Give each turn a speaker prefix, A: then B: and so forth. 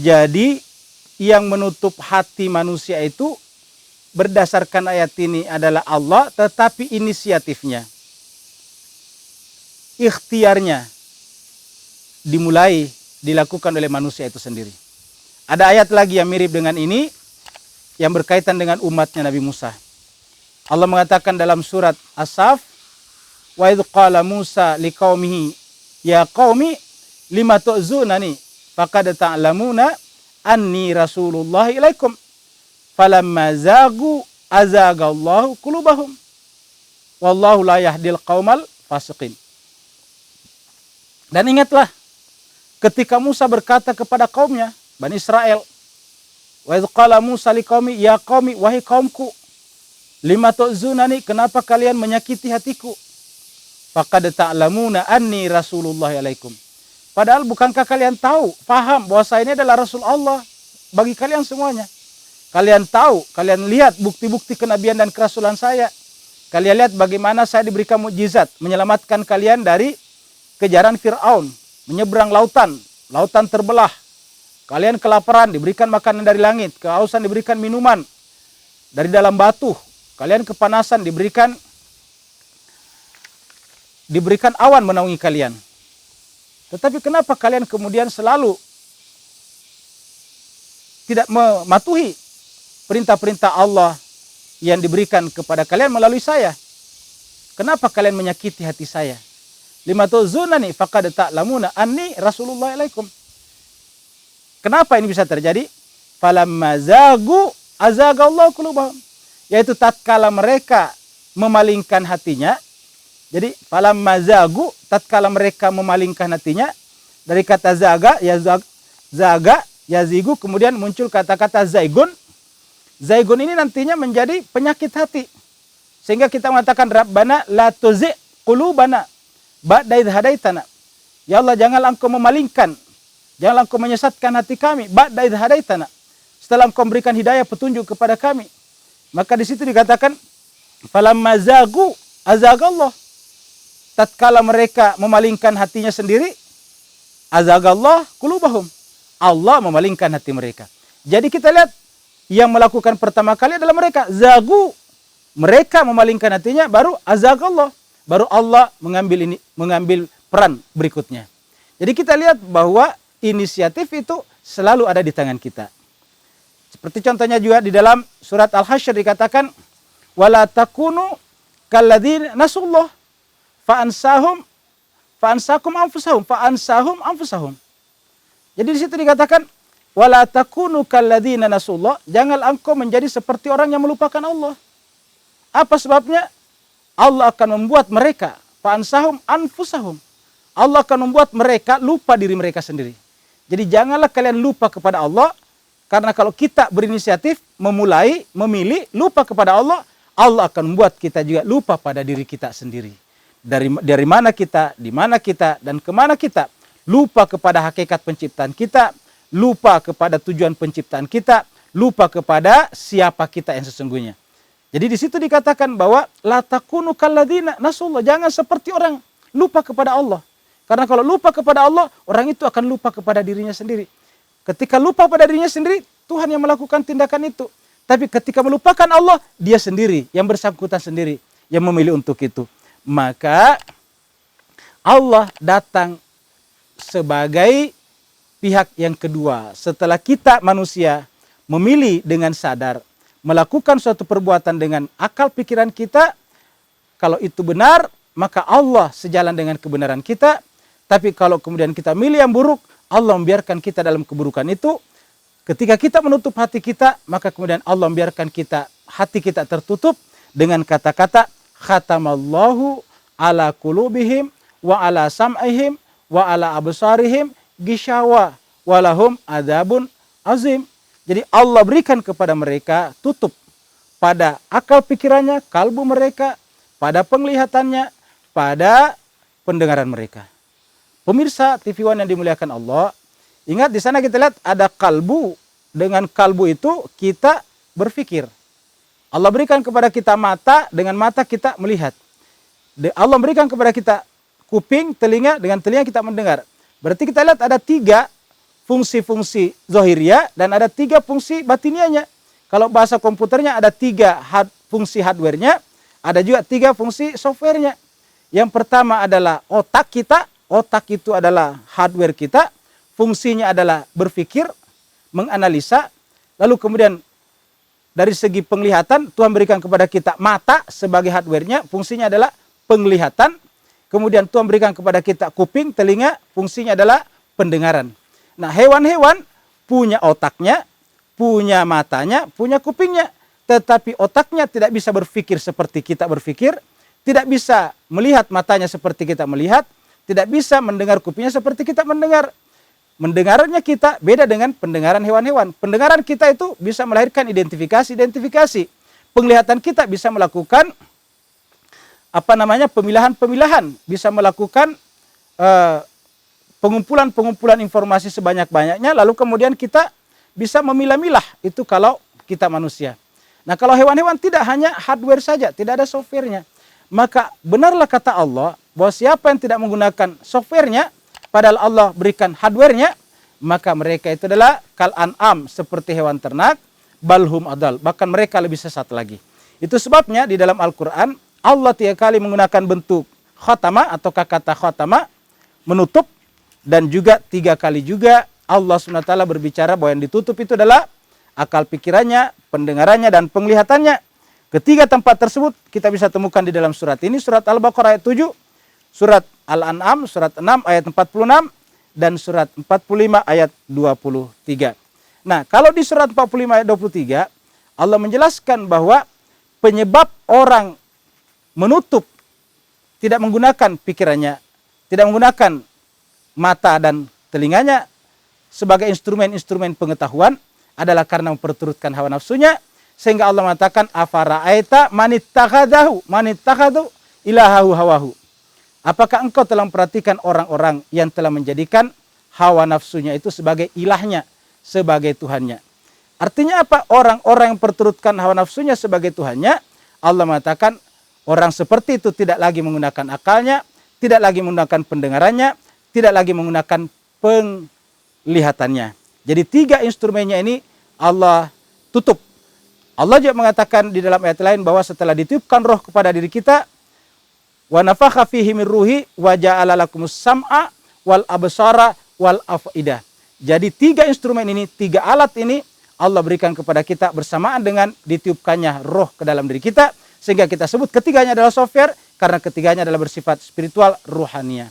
A: Jadi yang menutup hati manusia itu berdasarkan ayat ini adalah Allah, tetapi inisiatifnya, ikhtiarnya dimulai dilakukan oleh manusia itu sendiri. Ada ayat lagi yang mirip dengan ini yang berkaitan dengan umatnya Nabi Musa. Allah mengatakan dalam surat As-Saff, wa idz qala Musa liqaumihi ya qaumi lima tu'zunani faqad ta'lamuna anni rasulullah ilaikum falamma zagu azagallahu qulubahum wallahu la yahdil qaumal fasiqin. Dan ingatlah ketika Musa berkata kepada kaumnya Bani Israel, wa idz qala Musa liqaumi ya qaumi wahai kaumku lima tu'zunani kenapa kalian menyakiti hatiku faqad ta'lamuna anni rasulullah alaikum. Padahal bukankah kalian tahu, paham bahwa saya ini adalah Rasul Allah bagi kalian semuanya. Kalian tahu, kalian lihat bukti-bukti kenabian dan kerasulan saya. Kalian lihat bagaimana saya diberikan mukjizat menyelamatkan kalian dari kejaran Fir'aun, menyeberang lautan, lautan terbelah. Kalian kelaparan, diberikan makanan dari langit, kehausan diberikan minuman dari dalam batu. Kalian kepanasan, diberikan awan menaungi kalian. Tetapi kenapa kalian kemudian selalu tidak mematuhi perintah-perintah Allah yang diberikan kepada kalian melalui saya? Kenapa kalian menyakiti hati saya? Lima tu'zunani faqad ta'lamuna anni rasulullah ilaikum. Kenapa ini bisa terjadi? Falamma zagu azagallahu qulubahum. Yaitu tatkala mereka memalingkan hatinya. Jadi falamma zagu, tatkala mereka memalingkan hatinya, dari kata zaga, yazigu, kemudian muncul kata-kata zaigun. Zaigun ini nantinya menjadi penyakit hati. Sehingga kita mengatakan Rabbana la tuzigh qulubana ba'da idh hadaitana. Ya Allah, janganlah engkau memalingkan, janganlah engkau menyesatkan hati kami ba'da idh hadaitana, setelah engkau memberikan hidayah petunjuk kepada kami. Maka di situ dikatakan falamma zagu azagallah. Tatkala mereka memalingkan hatinya sendiri, azagallah qulubahum. Allah memalingkan hati mereka. Jadi kita lihat yang melakukan pertama kali adalah mereka, zagu. Mereka memalingkan hatinya, baru azagallah, baru Allah mengambil peran berikutnya. Jadi kita lihat bahwa inisiatif itu selalu ada di tangan kita. Seperti contohnya juga di dalam surat Al-Hasyr dikatakan wala takunu kalladzina nasullah fa'ansahum anfusahum. Jadi di situ dikatakan wala takunu kalladzina nasullah, jangan engkau menjadi seperti orang yang melupakan Allah. Apa sebabnya? Allah akan membuat mereka fa'ansahum anfusahum. Allah akan membuat mereka lupa diri mereka sendiri. Jadi janganlah kalian lupa kepada Allah, karena kalau kita berinisiatif memulai, memilih lupa kepada Allah, Allah akan membuat kita juga lupa pada diri kita sendiri. Dari mana kita, di mana kita, dan kemana kita. Lupa kepada hakikat penciptaan kita, lupa kepada tujuan penciptaan kita, lupa kepada siapa kita yang sesungguhnya. Jadi di situ dikatakan bahwa la takunu kalladzina nasullah, jangan seperti orang lupa kepada Allah. Karena kalau lupa kepada Allah, orang itu akan lupa kepada dirinya sendiri. Ketika lupa pada dirinya sendiri, Tuhan yang melakukan tindakan itu. Tapi ketika melupakan Allah, dia sendiri yang bersangkutan sendiri yang memilih untuk itu. Maka Allah datang sebagai pihak yang kedua. Setelah kita manusia memilih dengan sadar, melakukan suatu perbuatan dengan akal pikiran kita, kalau itu benar, maka Allah sejalan dengan kebenaran kita. Tapi kalau kemudian kita milih yang buruk, Allah membiarkan kita dalam keburukan itu. Ketika kita menutup hati kita, maka kemudian Allah membiarkan hati kita tertutup dengan kata-kata khatamallahu ala qulubihim wa ala sam'ihim wa ala absarihim gishawa walahum adzabun azim. Jadi Allah berikan kepada mereka tutup pada akal pikirannya, kalbu mereka, pada penglihatannya, pada pendengaran mereka. Pemirsa TV One yang dimuliakan Allah, ingat di sana kita lihat ada kalbu. Dengan kalbu itu kita berpikir. Allah berikan kepada kita mata, dengan mata kita melihat. Allah berikan kepada kita kuping, telinga, dengan telinga kita mendengar. Berarti kita lihat ada 3 fungsi-fungsi zohiriyah dan ada 3 fungsi batinianya. Kalau bahasa komputernya ada 3 fungsi hardware-nya, ada juga 3 fungsi software-nya. Yang pertama adalah otak kita. Otak itu adalah hardware kita. Fungsinya adalah berpikir, menganalisa. Lalu kemudian dari segi penglihatan, Tuhan berikan kepada kita mata sebagai hardware-nya. Fungsinya adalah penglihatan. Kemudian Tuhan berikan kepada kita kuping, telinga. Fungsinya adalah pendengaran. Nah, hewan-hewan punya otaknya, punya matanya, punya kupingnya. Tetapi otaknya tidak bisa berpikir seperti kita berpikir. Tidak bisa melihat matanya seperti kita melihat. Tidak bisa mendengar kupingnya seperti kita mendengar. Mendengarannya kita beda dengan pendengaran hewan-hewan. Pendengaran kita itu bisa melahirkan identifikasi. Penglihatan kita bisa melakukan pemilahan-pemilahan. Bisa melakukan pengumpulan informasi sebanyak-banyaknya. Lalu kemudian kita bisa memilah-milah, itu kalau kita manusia. Nah, kalau hewan-hewan tidak, hanya hardware saja, tidak ada softwarenya. Maka benarlah kata Allah bahwa siapa yang tidak menggunakan softwarenya, padahal Allah berikan hardwarenya, maka mereka itu adalah kal an'am, seperti hewan ternak, balhum adal, bahkan mereka lebih sesat lagi. Itu sebabnya di dalam Al-Quran Allah 3 kali menggunakan bentuk khatama atau kata khatama, menutup, dan juga 3 kali juga Allah SWT berbicara bahwa yang ditutup itu adalah akal pikirannya, pendengarannya, dan penglihatannya. Ketiga tempat tersebut kita bisa temukan di dalam surat ini. Surat Al-Baqarah ayat 7, surat Al-An'am surat 6 ayat 46, dan surat 45 ayat 23. Nah, kalau di surat 45 ayat 23, Allah menjelaskan bahwa penyebab orang menutup, tidak menggunakan pikirannya, tidak menggunakan mata dan telinganya sebagai instrumen-instrumen pengetahuan adalah karena memperturutkan hawa nafsunya, sehingga Allah mengatakan afara'aita manittakhadahu ilahahu hawahu. Apakah engkau telah memperhatikan orang-orang yang telah menjadikan hawa nafsunya itu sebagai ilahnya, sebagai Tuhannya? Artinya apa? Orang-orang yang memperturutkan hawa nafsunya sebagai Tuhannya, Allah mengatakan orang seperti itu tidak lagi menggunakan akalnya, tidak lagi menggunakan pendengarannya, tidak lagi menggunakan penglihatannya. Jadi 3 instrumennya ini Allah tutup. Allah juga mengatakan di dalam ayat lain bahwa setelah ditiupkan roh kepada diri kita, wa nafakha fihi min ruhi wa ja'ala lakumus sam'a wal absara wal afidah. Jadi 3 instrumen ini, 3 alat ini Allah berikan kepada kita bersamaan dengan ditiupkannya roh ke dalam diri kita, sehingga kita sebut ketiganya adalah software, karena ketiganya adalah bersifat spiritual, ruhaniyah.